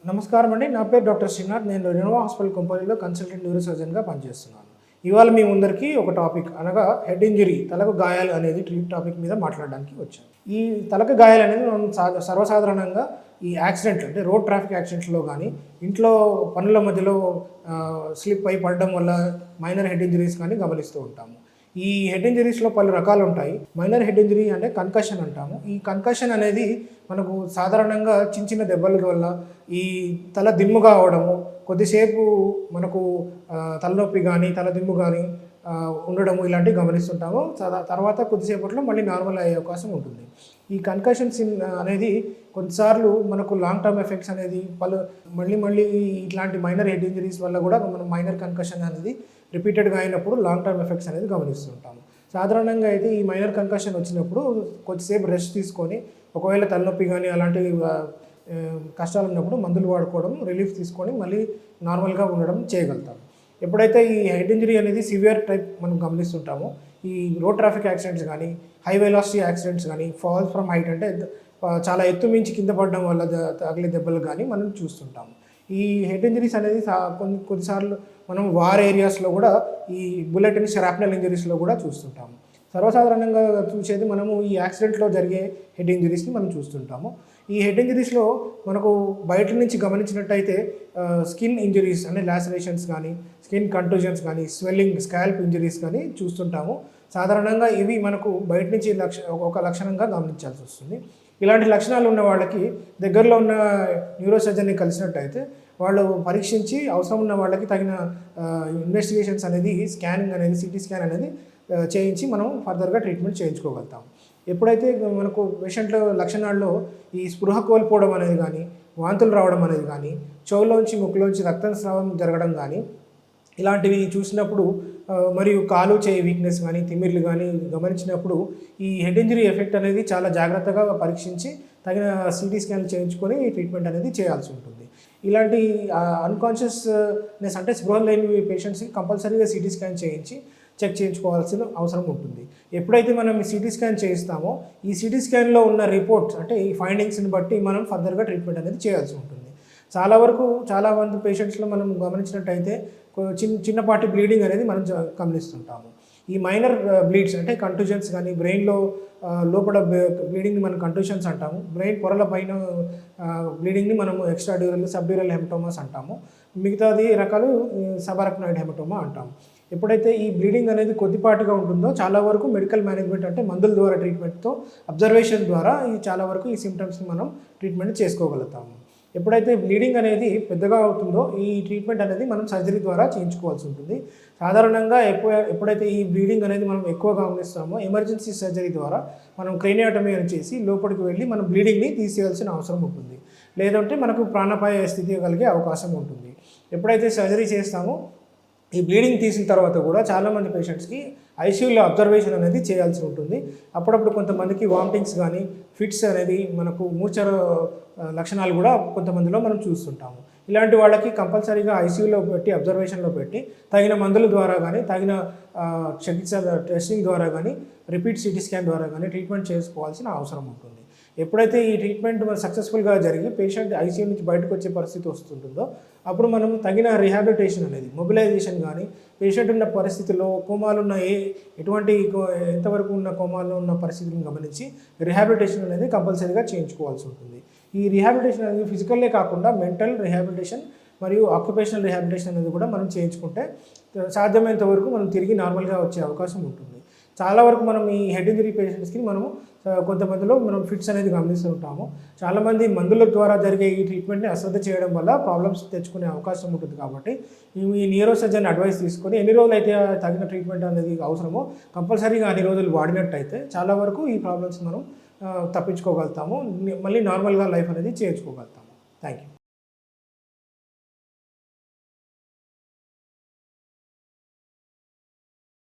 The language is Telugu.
నమస్కారం అండి. నా పేరు డాక్టర్ శ్రీనాథ్. నేను రెనోవా హాస్పిటల్ కొంపల్లిలో కన్సల్టెంట్ న్యూరో సర్జన్గా పనిచేస్తున్నాను. ఇవాళ మీ ముందరికి ఒక టాపిక్ అనగా హెడ్ ఇంజరీ, తలకు గాయాలు అనేది టాపిక్ మీద మాట్లాడడానికి వచ్చాను. ఈ తలకు గాయాలు అనేది మనం సర్వసాధారణంగా ఈ యాక్సిడెంట్ అంటే రోడ్ ట్రాఫిక్ యాక్సిడెంట్స్లో కానీ ఇంట్లో పనుల మధ్యలో స్లిప్ అయి పడడం వల్ల మైనర్ హెడ్ ఇంజరీస్ కానీ గమనిస్తూ ఉంటాము. ఈ హెడ్ ఇంజరీస్లో పలు రకాలు ఉంటాయి. మైనర్ హెడ్ ఇంజరీ అంటే కన్కషన్ అంటాము. ఈ కన్కషన్ అనేది మనకు సాధారణంగా చిన్న చిన్న దెబ్బల వల్ల ఈ తల దిమ్ముగా అవడము, కొద్దిసేపు మనకు తలనొప్పి కానీ తలదిమ్ము కానీ ఉండడము ఇలాంటివి గమనిస్తుంటాము. తర్వాత కొద్దిసేపట్లో మళ్ళీ నార్మల్ అయ్యే అవకాశం ఉంటుంది. ఈ కన్కషన్స్ అనేది కొన్నిసార్లు మనకు లాంగ్ టర్మ్ ఎఫెక్ట్స్ అనేది మళ్ళీ ఇట్లాంటి మైనర్ హెడ్ ఇంజరీస్ వల్ల కూడా మనం మైనర్ కన్కషన్ అనేది రిపీటెడ్గా అయినప్పుడు లాంగ్ టర్మ్ ఎఫెక్ట్స్ అనేది గమనిస్తుంటాము. సాధారణంగా అయితే ఈ మైనర్ కన్కషన్ వచ్చినప్పుడు కొద్దిసేపు రెస్ట్ తీసుకొని, ఒకవేళ తలనొప్పి కానీ అలాంటి కష్టాలు ఉన్నప్పుడు మందులు వాడుకోవడం, రిలీఫ్ తీసుకొని మళ్ళీ నార్మల్గా ఉండడం చేయగలుగుతాం. ఎప్పుడైతే ఈ హెడ్ ఇంజరీ అనేది సివియర్ టైప్ మనం గమనిస్తుంటామో, ఈ రోడ్ ట్రాఫిక్ యాక్సిడెంట్స్ కానీ, హై వెలాసిటీ యాక్సిడెంట్స్ కానీ, ఫాల్స్ ఫ్రమ్ హైట్ అంటే చాలా ఎత్తు మించి కింద పడడం వల్ల తగిలే దెబ్బలు కానీ మనం చూస్తుంటాము. ఈ హెడ్ ఇంజరీస్ అనేది కొన్నిసార్లు మనం వార్ ఏరియాస్లో కూడా ఈ బుల్లెట్ అండ్ షరాప్నల్ ఇంజరీస్లో కూడా చూస్తుంటాము. సర్వసాధారణంగా చూసేది మనము ఈ యాక్సిడెంట్లో జరిగే హెడ్ ఇంజరీస్ని మనం చూస్తుంటాము. ఈ హెడ్ ఇంజరీస్లో మనకు బయట నుంచి గమనించినట్టయితే స్కిన్ ఇంజరీస్ అంటే లాసరేషన్స్ కానీ, స్కిన్ కంటూజన్స్ కానీ, స్వెల్లింగ్, స్కాల్ప్ ఇంజరీస్ కానీ చూస్తుంటాము. సాధారణంగా ఇవి మనకు బయట నుంచి ఒక లక్షణంగా గమనించాల్సి వస్తుంది. ఇలాంటి లక్షణాలు ఉన్న వాళ్ళకి దగ్గరలో ఉన్న న్యూరో సర్జన్ని కలిసినట్టయితే వాళ్ళు పరీక్షించి అవసరం ఉన్న వాళ్ళకి తగిన ఇన్వెస్టిగేషన్స్ అనేది, స్కానింగ్ అనేది, సిటీ స్కాన్ అనేది చేయించి మనం ఫర్దర్గా ట్రీట్మెంట్ చేయించుకోగలుగుతాం. ఎప్పుడైతే మనకు పేషెంట్ల లక్షణాల్లో ఈ స్పృహ కోల్పోవడం అనేది కానీ, వాంతులు రావడం అనేది కానీ, చెవులోంచి ముక్కులోంచి రక్తస్రావం జరగడం కానీ ఇలాంటివి చూసినప్పుడు, మరియు కాలు చేయి వీక్నెస్ కానీ, తిమ్మిర్లు కానీ గమనించినప్పుడు ఈ హెడ్ ఇంజరీ ఎఫెక్ట్ అనేది చాలా జాగ్రత్తగా పరీక్షించి తగిన సిటీ స్కాన్ చేయించుకొని ట్రీట్మెంట్ అనేది చేయాల్సి ఉంటుంది. ఇలాంటి అన్కాన్షియస్నెస్ అంటే స్పృహ లేని పేషెంట్స్కి కంపల్సరీగా సిటీ స్కాన్ చేయించి చెక్ చేయించుకోవాల్సిన అవసరం ఉంటుంది. ఎప్పుడైతే మనం ఈ సిటీ స్కాన్ చేయిస్తామో ఈ సిటీ స్కాన్లో ఉన్న రిపోర్ట్స్ అంటే ఈ ఫైండింగ్స్ని బట్టి మనం ఫర్దర్గా ట్రీట్మెంట్ అనేది చేయాల్సి ఉంటుంది. చాలా మంది పేషెంట్స్లో మనం గమనించినట్టయితే చిన్నపాటి బ్లీడింగ్ అనేది మనం గమనిస్తుంటాము. ఈ మైనర్ బ్లీడ్స్ అంటే కంటూజన్స్ కానీ, బ్రెయిన్లో లోపల బ్లీడింగ్ని మనం కంటూషన్స్ అంటాము. బ్రెయిన్ పొరల పైన బ్లీడింగ్ని మనము ఎక్స్ట్రా డ్యూరల్, సబ్డ్యూరల్ హెమటోమాస్ అంటాము. మిగతాది రకాలు సబారక్నాయిడ్ హెమటోమా అంటాము. ఎప్పుడైతే ఈ బ్లీడింగ్ అనేది కొద్దిపాటుగా ఉంటుందో చాలా వరకు మెడికల్ మేనేజ్మెంట్ అంటే మందుల ద్వారా ట్రీట్మెంట్తో, అబ్జర్వేషన్ ద్వారా చాలా వరకు ఈ సిమ్టమ్స్ని మనం ట్రీట్మెంట్ చేసుకోగలుగుతాము. ఎప్పుడైతే బ్లీడింగ్ అనేది పెద్దగా అవుతుందో ఈ ట్రీట్మెంట్ అనేది మనం సర్జరీ ద్వారా చేయించుకోవాల్సి ఉంటుంది. సాధారణంగా ఎప్పుడైతే ఈ బ్లీడింగ్ అనేది మనం ఎక్కువ గమనిస్తామో ఎమర్జెన్సీ సర్జరీ ద్వారా మనం క్రేనియోటమీ అని చేసి లోపలికి వెళ్ళి మనం బ్లీడింగ్ని తీసేయాల్సిన అవసరం ఉంటుంది. లేదంటే మనకు ప్రాణాపాయ స్థితి కలిగే అవకాశం ఉంటుంది. ఎప్పుడైతే సర్జరీ చేస్తామో ఈ బ్లీడింగ్ తీసిన తర్వాత కూడా చాలామంది పేషెంట్స్కి ఐసీయూలో అబ్జర్వేషన్ అనేది చేయాల్సి ఉంటుంది. అప్పుడప్పుడు కొంతమందికి వామిటింగ్స్ కానీ, ఫిట్స్ అనేది, మనకు మూర్ఛ లక్షణాలు కూడా కొంతమందిలో మనం చూస్తుంటాము. ఇలాంటి వాళ్ళకి కంపల్సరీగా ఐసీయూలో పెట్టి, అబ్జర్వేషన్లో పెట్టి తగిన మందుల ద్వారా కానీ, తగిన చికిత్స టెస్టింగ్ ద్వారా కానీ, రిపీట్ సిటీ స్కాన్ ద్వారా కానీ ట్రీట్మెంట్ చేసుకోవాల్సిన అవసరం ఉంటుంది. ఎప్పుడైతే ఈ ట్రీట్మెంట్ సక్సెస్ఫుల్గా జరిగి పేషెంట్ ఐసీయూ నుంచి బయటకు వచ్చే పరిస్థితి వస్తుంటుందో అప్పుడు మనం తగిన రిహాబిలిటేషన్ అనేది, మొబిలైజేషన్ కానీ, పేషెంట్ ఉన్న పరిస్థితుల్లో కోమాలు ఉన్న ఎంతవరకు ఉన్న కోమాలో ఉన్న పరిస్థితులను గమనించి రిహాబిలిటేషన్ అనేది కంపల్సరీగా చేయించుకోవాల్సి ఉంటుంది. ఈ రిహాబిలిటేషన్ అనేది ఫిజికల్లే కాకుండా మెంటల్ రిహాబిలిటేషన్ మరియు ఆక్యుపేషనల్ రిహాబిలిటేషన్ అనేది కూడా మనం చేయించుకుంటే సాధ్యమైనంత వరకు మనం తిరిగి నార్మల్గా వచ్చే అవకాశం ఉంటుంది. చాలా వరకు మనం ఈ హెడ్ ఇంజరీ పేషెంట్స్కి మనము కొంతమందిలో మనం ఫిట్స్ అనేది గమనిస్తూ ఉంటాము. చాలామంది మందుల ద్వారా జరిగే ఈ ట్రీట్మెంట్ని అశ్రద్ధ చేయడం వల్ల ప్రాబ్లమ్స్ తెచ్చుకునే అవకాశం ఉంటుంది. కాబట్టి ఈ న్యూరో సర్జన్ అడ్వైస్ తీసుకొని ఎన్ని రోజులు అయితే తగిన ట్రీట్మెంట్ అనేది అవసరమో కంపల్సరీగా అన్ని రోజులు వాడినట్టయితే చాలా వరకు ఈ ప్రాబ్లమ్స్ మనం తప్పించుకోగలుగుతాము. మళ్ళీ నార్మల్గా లైఫ్ అనేది చేయించుకోగలుగుతాము. Thank you.